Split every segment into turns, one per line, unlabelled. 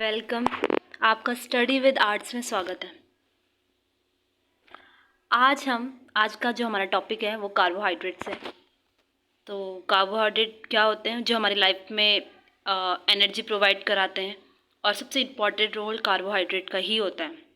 Welcome. आपका study with arts में स्वागत है। आज का जो हमारा टॉपिक है वो कार्बोहाइड्रेट्स है। तो कार्बोहाइड्रेट क्या होते हैं जो हमारी लाइफ में एनर्जी प्रोवाइड कराते हैं, और सबसे इम्पॉर्टेंट रोल कार्बोहाइड्रेट का ही होता है।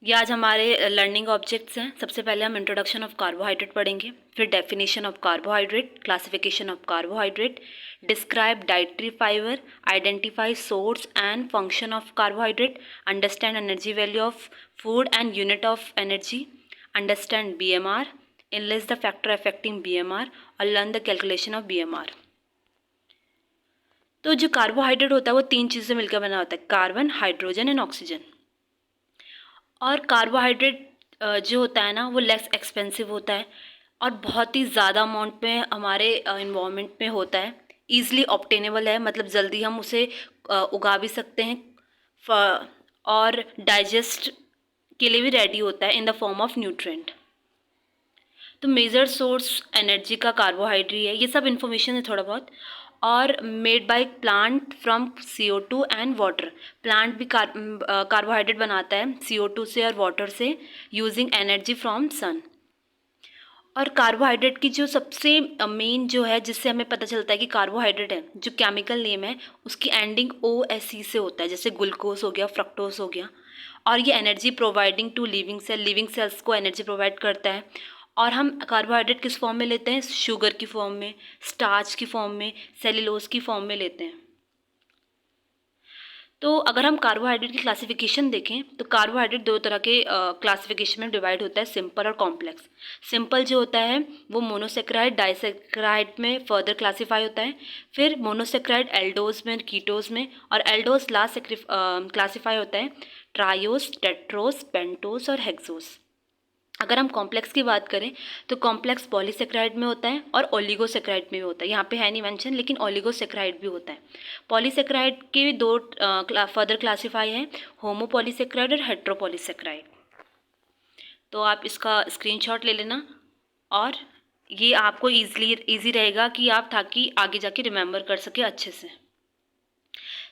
ये आज हमारे लर्निंग ऑब्जेक्ट्स हैं। सबसे पहले हम इंट्रोडक्शन ऑफ कार्बोहाइड्रेट पढ़ेंगे, फिर definition of carbohydrate, classification of carbohydrate, describe dietary fibre, identify source and function of carbohydrate, understand energy value of food and unit of energy, understand BMR, analyse the factor affecting BMR और learn the calculation of BMR। तो जो carbohydrate होता है वो 3 चीज़ से मिलकर बना होता है, कार्बन, हाइड्रोजन एंड ऑक्सीजन। और कार्बोहाइड्रेट जो होता है ना वो लेस एक्सपेंसिव होता है और बहुत ही ज़्यादा अमाउंट में हमारे इन्वायरमेंट में होता है, ईज़िली ऑब्टेनेबल है, मतलब जल्दी हम उसे उगा भी सकते हैं और डाइजेस्ट के लिए भी रेडी होता है in the form of nutrient. तो मेजर सोर्स एनर्जी का कार्बोहाइड्रेट है, ये सब इन्फॉर्मेशन है थोड़ा बहुत। और made by plant from CO2 and water. Plant भी कार्बोहाइड्रेट बनाता है CO2 से और वाटर से, यूजिंग एनर्जी फ्रॉम सन। और कार्बोहाइड्रेट की जो सबसे मेन जो है जिससे हमें पता चलता है कि कार्बोहाइड्रेट है, जो केमिकल नेम है उसकी एंडिंग OSE से होता है, जैसे ग्लूकोज हो गया, फ्रक्टोज हो गया। और ये energy providing to living cells को एनर्जी प्रोवाइड करता है। और हम कार्बोहाइड्रेट किस फॉर्म में लेते हैं? शुगर की फॉर्म में, स्टार्च की फॉर्म में, सेल्यूलोज की फॉर्म में लेते हैं। तो अगर हम कार्बोहाइड्रेट की क्लासिफिकेशन देखें तो कार्बोहाइड्रेट 2 तरह के क्लासिफिकेशन में डिवाइड होता है, सिंपल और कॉम्प्लेक्स। सिंपल जो होता है वो मोनोसेक्राइड, डाइसेक्राइड में फर्दर क्लासीफाई होता है, फिर मोनोसेक्राइड एल्डोज में, कीटोज में, और एल्डोज लास्ट क्लासीफाई होता है ट्रायोस, टेट्रोस, पेंटोस और हेक्सोस। अगर हम कॉम्प्लेक्स की बात करें तो कॉम्प्लेक्स पॉलीसेक्राइड में होता है और ओलिगोसेक्राइड में भी होता है। यहाँ पे है नहीं मेंशन, लेकिन ओलिगोसेक्राइड भी होता है। पॉलीसेक्राइड के 2 फर्दर क्लासीफाई हैं, होमोपॉलीसेक्राइड और हेट्रोपॉलीसेक्राइड। तो आप इसका स्क्रीनशॉट ले लेना, और ये आपको ईजी रहेगा कि आप ताकि आगे जाके रिमेंबर कर सके अच्छे से।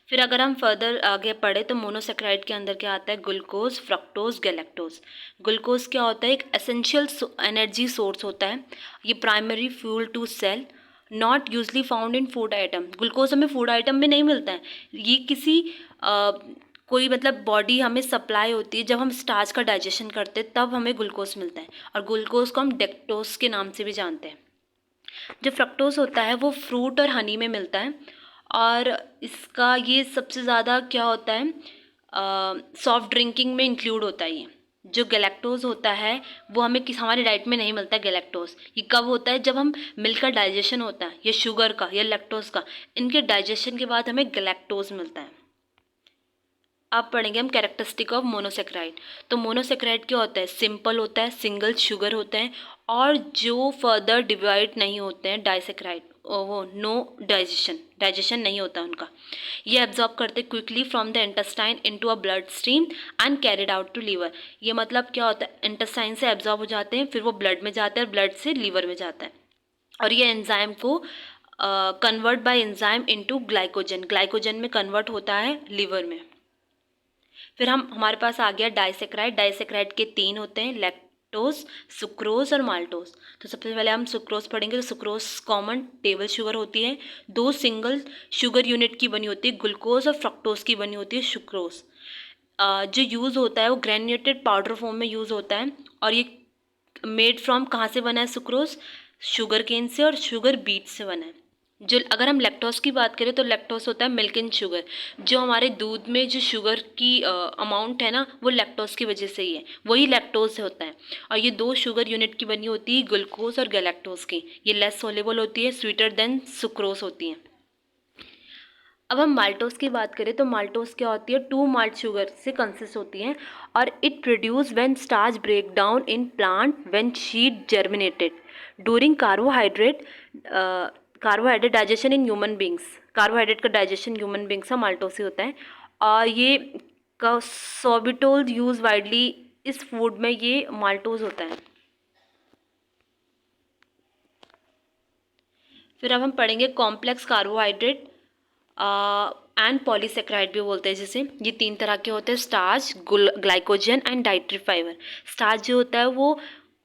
फिर अगर हम फर्दर आगे पढ़े तो मोनोसेक्राइड के अंदर क्या आता है? Glucose, fructose, galactose. ग्लूकोज क्या होता है? एक एसेंशियल एनर्जी सोर्स होता है। ये primary fuel to cell, not usually found in food item. Glucose हमें फूड आइटम में नहीं मिलता है, ये किसी कोई मतलब बॉडी हमें सप्लाई होती है जब हम स्टार्च का डाइजेशन करते हैं, तब हमें ग्लूकोज मिलता है। और ग्लूकोज को हम डेक्टोज के नाम से भी जानते हैं। जो फ्रक्टोज होता है वो फ्रूट और हनी में मिलता है, और इसका ये सबसे ज़्यादा क्या होता है, सॉफ्ट ड्रिंकिंग में इंक्लूड होता है ये। जो गैलेक्टोज होता है वो हमें हमारी डाइट में नहीं मिलता है। गैलेक्टोज ये कब होता है? जब हम मिल्क का डाइजेशन होता है, या शुगर का या लैक्टोज का, इनके डाइजेशन के बाद हमें गैलेक्टोज मिलता है। अब पढ़ेंगे हम कैरेक्टरिस्टिक ऑफ मोनोसेक्राइड। तो मोनोसेक्राइड क्या होता है? सिंपल होता है, सिंगल शुगर होते हैं, और जो फर्दर डिवाइड नहीं होते हैं, डाइसेक्राइड वो नो डाइजेशन नहीं होता उनका। ये एब्जॉर्ब करते quickly from the intestine into a blood stream and carried out to liver. ये मतलब क्या होता है? इंटेस्टाइन से एब्जॉर्ब हो जाते हैं, फिर वो ब्लड में जाते हैं और ब्लड से लीवर में जाता है। और ये एंजाइम को convert bye enzyme into glycogen में कन्वर्ट होता है लीवर में। फिर हमारे पास आ गया डाइसेक्राइड। डाइसेक्राइड के 3 होते हैं, लैक्टोज, सुक्रोज और माल्टोज। तो सबसे पहले हम सुक्रोज पढ़ेंगे। तो सुक्रोज कॉमन टेबल शुगर होती है, 2 सिंगल शुगर यूनिट की बनी होती है, ग्लूकोज और फ्रक्टोज की बनी होती है सुक्रोज। जो यूज़ होता है वो ग्रेन्यूलेटेड पाउडर फॉर्म में यूज़ होता है, और ये मेड फ्रॉम कहाँ से बना है? सुक्रोज शुगर केन से और शुगर बीट से बना है। जो अगर हम लैक्टोज की बात करें तो लैक्टोज होता है मिल्क इन शुगर। जो हमारे दूध में जो शुगर की अमाउंट है ना, वो लैक्टोज की वजह से ही है, वही लैक्टोज से होता है। और ये 2 शुगर यूनिट की बनी होती है, ग्लूकोज और गैलेक्टोज की। ये लेस सोलेबल होती है, स्वीटर देन सुक्रोज होती हैं। अब हम माल्टोज की बात करें तो माल्टोज क्या होती है? 2 माल्ट शुगर से कंसिस्ट होती हैं, और it produce when starch break down in plant when sheet germinated during carbohydrate digestion in human beings. Carbohydrate का डाइजेशन ह्यूमन बींग्स का माल्टोज से होता है। और ये का सोबिटोल यूज वाइडली, इस फूड में ये माल्टोज होता है। फिर अब हम पढ़ेंगे कॉम्प्लेक्स कार्बोहाइड्रेट। एंड पॉलीसेक्राइड भी बोलते हैं जिसे। ये 3 तरह के होते हैं, starch, glycogen and dietary fibre. Starch जो होता है वो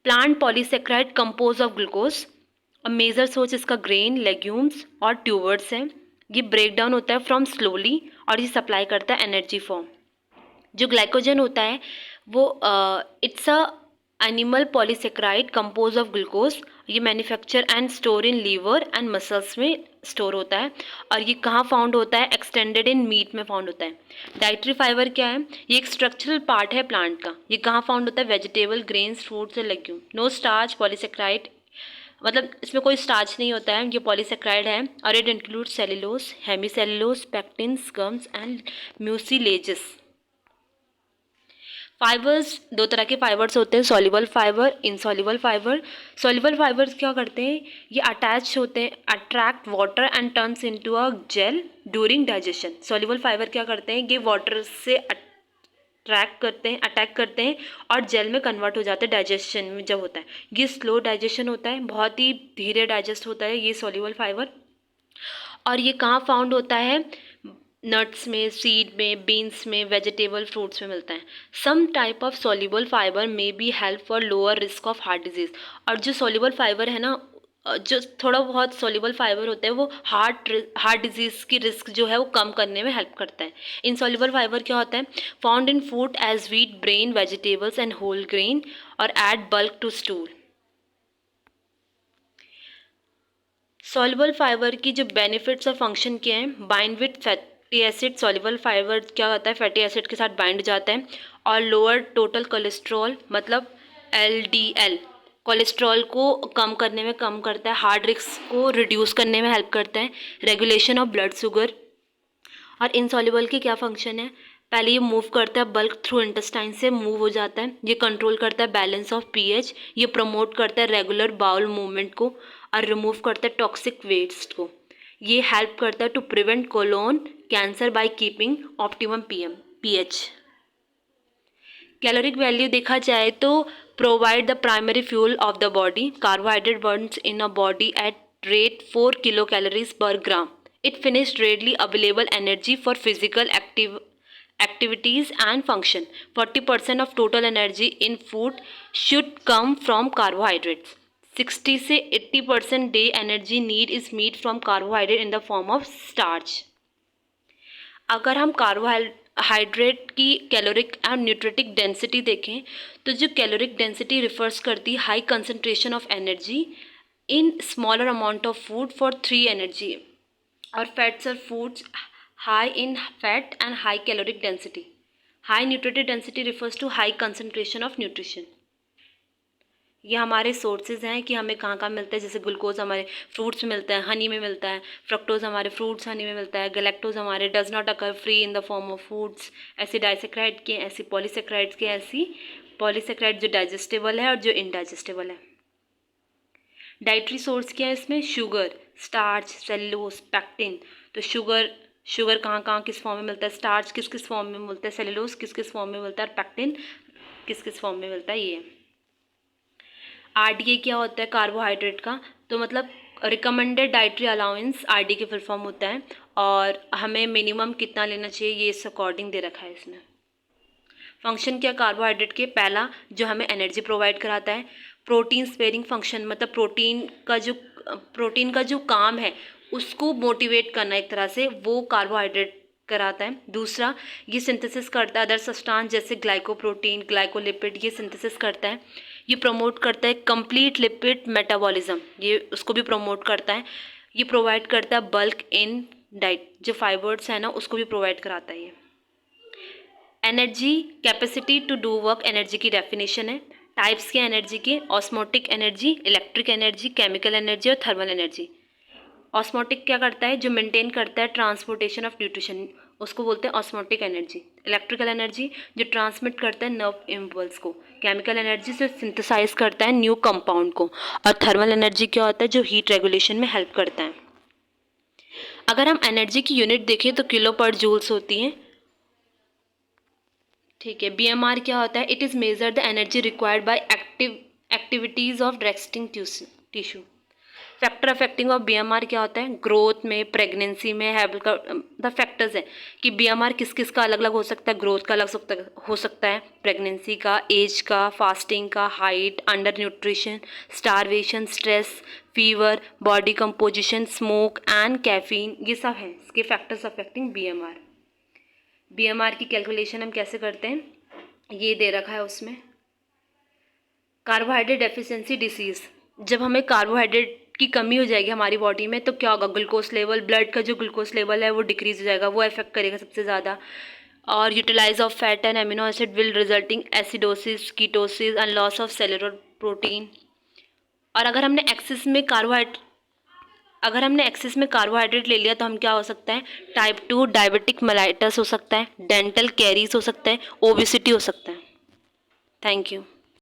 plant polysaccharide compose of glucose. और मेजर सोर्स इसका ग्रेन, लेग्यूम्स और ट्यूबर्स है। ये ब्रेक डाउन होता है फ्रॉम स्लोली और ये सप्लाई करता है एनर्जी फॉर्म। जो ग्लाइकोजन होता है वो it's a animal polysaccharide compose of glucose. ये manufacture and store in liver and muscles में स्टोर होता है। और ये कहाँ फाउंड होता है? एक्सटेंडेड इन मीट में फाउंड होता है। डाइटरी फाइबर क्या है? ये एक स्ट्रक्चरल पार्ट है प्लांट का। ये कहाँ फाउंड होता है? वेजिटेबल, ग्रेन्स, फ्रूट्स और लेग्यूम। नो स्टार्च, पॉलीसेक्राइड, मतलब इसमें कोई स्टार्च नहीं होता है, ये पॉलीसेक्राइड है। और it include cellulose, hemicellulose, pectins, gums and mucilages. Fibres, 2 तरह के फाइबर्स होते हैं, soluble fibre, insoluble fibre. Soluble fibres क्या करते हैं? ये अटैच होते हैं, attract water and turns into a gel during digestion. Soluble fibre क्या करते हैं? ये वाटर से अटैक करते हैं और जेल में कन्वर्ट हो जाते हैं डाइजेशन में जब होता है। ये स्लो डाइजेशन होता है, बहुत ही धीरे डाइजेस्ट होता है ये सॉल्युबल फाइबर। और ये कहाँ फाउंड होता है? नट्स में, सीड में, बीन्स में, वेजिटेबल, फ्रूट्स में मिलता है। Some type of soluble fibre may be help for lower risk of heart disease. और जो सॉल्युबल फाइबर है ना, जो थोड़ा बहुत सॉल्युबल फाइबर होता है वो हार्ट डिजीज की रिस्क जो है वो कम करने में हेल्प करता है। इनसॉल्युबल फाइबर क्या होता है? Found in food as wheat, bran, vegetables and whole grain और add bulk to stool. Soluble fibre की जो बेनिफिट्स और फंक्शन क्या हैं? Bind with fatty acid. Soluble fibre क्या होता है? फैटी एसिड के साथ बाइंड जाता है। और लोअर टोटल कोलेस्ट्रॉल, मतलब LDL, कोलेस्ट्रॉल को कम करने में कम करता है। हार्ट रिस्क को रिड्यूस करने में हेल्प करता है। Regulation of blood sugar. और इनसॉल्युबल की क्या फंक्शन है? पहले ये मूव करता है, बल्क थ्रू इंटेस्टाइन से मूव हो जाता है। ये कंट्रोल करता है बैलेंस ऑफ पीएच। ये प्रमोट करता है रेगुलर बाउल मूवमेंट को और रिमूव करता है टॉक्सिक वेस्ट को। ये हेल्प करता है to prevent colon cancer by keeping optimum pH. Caloric value देखा जाए तो provide the primary fuel of the body. Carbohydrate burns in a body at rate 4 kilocalories per gram. It finished readily available energy for physical activities and function. 40% of total energy in food should come from carbohydrates. 60 से 80% day energy need is made from carbohydrate in the form of starch. अगर हम carbohydrate की caloric and न्यूट्रिटिक density देखें तो जो caloric density refers करती है high concentration of energy in smaller amount of food for 3 energy. Or fats are foods high in fat and high caloric density. High nutritive density refers to high concentration of nutrition. ये हमारे sources हैं कि हमें कहाँ कहाँ मिलता है। जैसे ग्लूकोज हमारे फ्रूट्स में मिलता है, हनी में मिलता है। फ्रक्टोज हमारे फ्रूट्स हनी में मिलता है। गैलेक्टोज हमारे does not occur free in the form of foods. ऐसे डाइसेक्राइड के, ऐसी पॉलीसेक्राइड्स के, ऐसी पॉलीसेक्राइड जो डाइजेस्टेबल है और जो इनडाइजेस्टेबल है। डाइटरी सोर्स क्या है इसमें? Sugar, starch, cellulose, pectin. तो शुगर कहाँ कहाँ किस फॉर्म में मिलता है? स्टार्च किस किस फॉर्म में मिलता है? सेल्यूलोज किस किस फॉर्म में मिलता है? और पैक्टिन किस किस फॉर्म में मिलता है? ये RDA क्या होता है कार्बोहाइड्रेट का? तो मतलब रिकमेंडेड डाइटरी अलाउंस RDA के फुल फॉर्म होता है। और हमें मिनिमम कितना लेना चाहिए ये इस अकॉर्डिंग दे रखा है इसमें। फंक्शन क्या कार्बोहाइड्रेट के? पहला जो हमें एनर्जी प्रोवाइड कराता है। प्रोटीन स्पेयरिंग फंक्शन, मतलब प्रोटीन का जो काम है उसको मोटिवेट करना एक तरह से, वो कार्बोहाइड्रेट कराता है। दूसरा, ये सिंथेसिस करता है अदर सब्सटेंस जैसे ग्लाइकोप्रोटीन, ग्लाइकोलिपिड, ये सिंथेसिस करता है। ये प्रमोट करता है कंप्लीट लिपिड मेटाबॉलिज्म, ये उसको भी प्रमोट करता है। ये प्रोवाइड करता है बल्क इन डाइट, जो फाइबर्स है ना उसको भी प्रोवाइड कराता है ये। Energy capacity to do work, energy की डेफिनेशन है। टाइप्स के एनर्जी के: osmotic energy, electric energy, chemical energy और थर्मल एनर्जी। ऑस्मोटिक क्या करता है? जो मेंटेन करता है ट्रांसपोर्टेशन ऑफ न्यूट्रिशन, उसको बोलते हैं ऑस्मोटिक एनर्जी। इलेक्ट्रिकल एनर्जी जो ट्रांसमिट करता है नर्व इम्पल्स को। केमिकल एनर्जी से सिंथेसाइज करता है न्यू कंपाउंड को। और थर्मल एनर्जी क्या होता है? जो हीट रेगुलेशन में हेल्प करता है। अगर हम एनर्जी की यूनिट देखें तो किलो पर जूल्स होती है। ठीक है। BMR क्या होता है? It is measure the energy required by activities of resting tissue. Factor affecting of BMR क्या होता है, ग्रोथ में, प्रेगनेंसी में, हैबिट का द फैक्टर्स है कि बीएमआर किस किस का अलग अलग हो सकता है, ग्रोथ का अलग हो सकता है, प्रेगनेंसी का, एज का, फास्टिंग का, height, under nutrition, starvation, stress, fever, body composition, smoke and caffeine, ये सब हैं इसके फैक्टर्स अफेक्टिंग बीएमआर। बीएमआर की कैलकुलेशन हम कैसे करते हैं, ये दे रखा है उसमें। कार्बोहाइड्रेट डेफिशिएंसी डिसीज़, जब हमें कार्बोहाइड्रेट की कमी हो जाएगी हमारी बॉडी में तो क्या होगा, ग्लूकोज लेवल, ब्लड का जो ग्लूकोज लेवल है वो डिक्रीज हो जाएगा, वो इफेक्ट करेगा सबसे ज़्यादा। और utilise of fat and amino acid will resulting acidosis, ketosis and loss of cellular protein. और अगर हमने एक्सेस में कार्बोहाइड्रेट ले लिया तो हम क्या हो सकता है, टाइप 2 डायबिटिक मेलाइटस हो सकता है, डेंटल कैरीज हो सकता है, ओबेसिटी हो सकता है। Thank you.